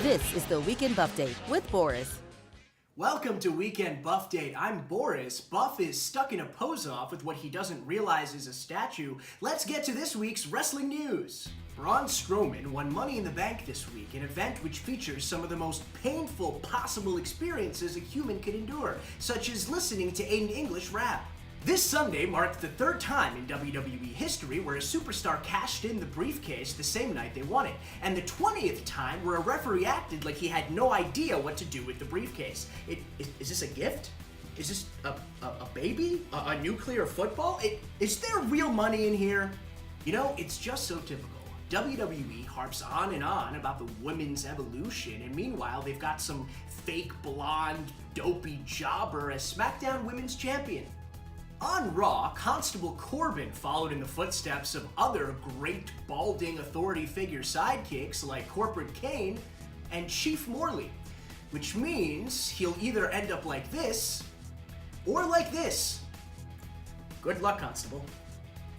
This is the Weekend Buffdate with Boris. Welcome to Weekend Buffdate. I'm Boris. Buff is stuck in a pose-off with what he doesn't realize is a statue. Let's get to this week's wrestling news. Braun Strowman won Money in the Bank this week, an event which features some of the most painful possible experiences a human can endure, such as listening to Aiden English rap. This Sunday marked the third time in WWE history where a superstar cashed in the briefcase the same night they won it, and the 20th time where a referee acted like he had no idea what to do with the briefcase. Is this a gift? Is this a baby? A nuclear football? Is there real money in here? You know, it's just so typical. WWE harps on and on about the women's evolution, and meanwhile they've got some fake blonde, dopey jobber as Smackdown Women's Champion. On Raw, Constable Corbin followed in the footsteps of other great balding authority figure sidekicks like Corporate Kane and Chief Morley, which means he'll either end up like this or like this. Good luck, Constable.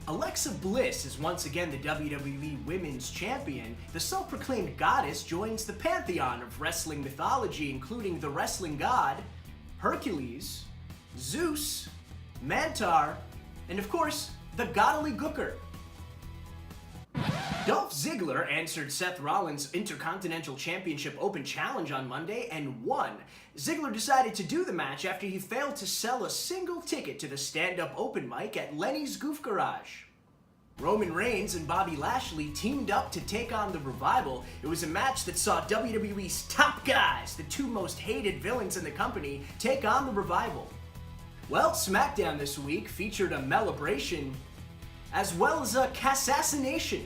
Alexa Bliss is once again the WWE Women's Champion. The self-proclaimed goddess joins the pantheon of wrestling mythology, including the wrestling god, Hercules, Zeus, Mantar, and of course, the godly Gooker. Dolph Ziggler answered Seth Rollins' Intercontinental Championship Open Challenge on Monday and won. Ziggler decided to do the match after he failed to sell a single ticket to the stand-up open mic at Lenny's Goof Garage. Roman Reigns and Bobby Lashley teamed up to take on The Revival. It was a match that saw WWE's top guys, the two most hated villains in the company, take on The Revival. Well, Smackdown this week featured a Melibration as well as a Cassassination.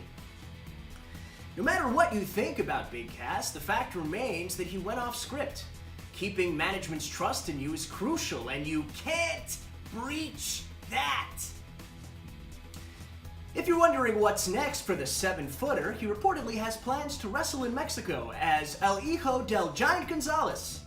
No matter what you think about Big Cass, the fact remains that he went off script. Keeping management's trust in you is crucial, and you can't breach that. If you're wondering what's next for the 7-footer, he reportedly has plans to wrestle in Mexico as El Hijo del Giant Gonzalez.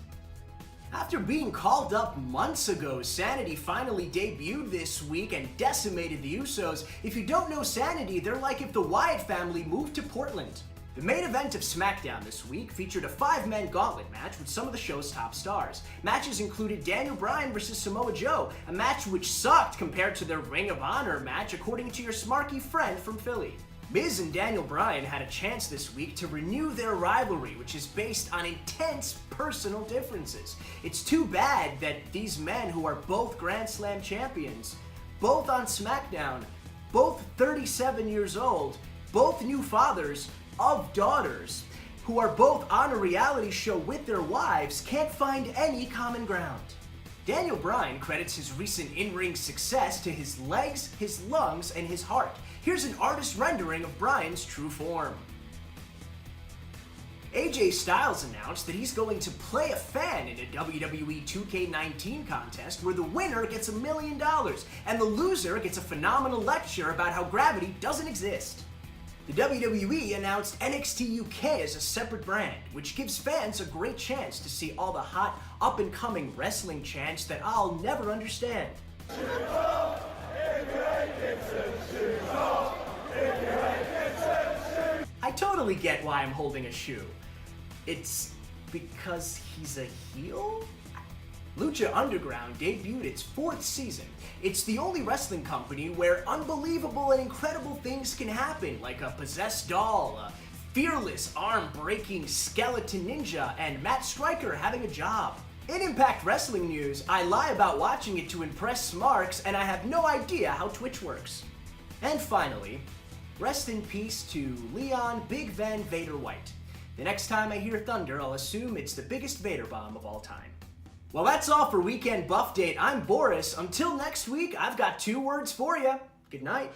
After being called up months ago, Sanity finally debuted this week and decimated the Usos. If you don't know Sanity, they're like if the Wyatt family moved to Portland. The main event of Smackdown this week featured a 5-man gauntlet match with some of the show's top stars. Matches included Daniel Bryan versus Samoa Joe, a match which sucked compared to their Ring of Honor match according to your smarky friend from Philly. Miz and Daniel Bryan had a chance this week to renew their rivalry, which is based on intense personal differences. It's too bad that these men, who are both Grand Slam champions, both on SmackDown, both 37 years old, both new fathers of daughters, who are both on a reality show with their wives, can't find any common ground. Daniel Bryan credits his recent in-ring success to his legs, his lungs, and his heart. Here's an artist rendering of Bryan's true form. AJ Styles announced that he's going to play a fan in a WWE 2K19 contest where the winner gets $1 million and the loser gets a phenomenal lecture about how gravity doesn't exist. The WWE announced NXT UK as a separate brand, which gives fans a great chance to see all the hot, up-and-coming wrestling chants that I'll never understand. I totally get why I'm holding a shoe. It's because he's a heel? Lucha Underground debuted its 4th season. It's the only wrestling company where unbelievable and incredible things can happen, like a possessed doll, a fearless arm-breaking skeleton ninja, and Matt Striker having a job. In Impact Wrestling news, I lie about watching it to impress Smarks, and I have no idea how Twitch works. And finally, rest in peace to Leon Big Van Vader White. The next time I hear thunder, I'll assume it's the biggest Vader bomb of all time. Well, that's all for Weekend Buffdate. I'm Boris. Until next week, I've got 2 words for you. Good night.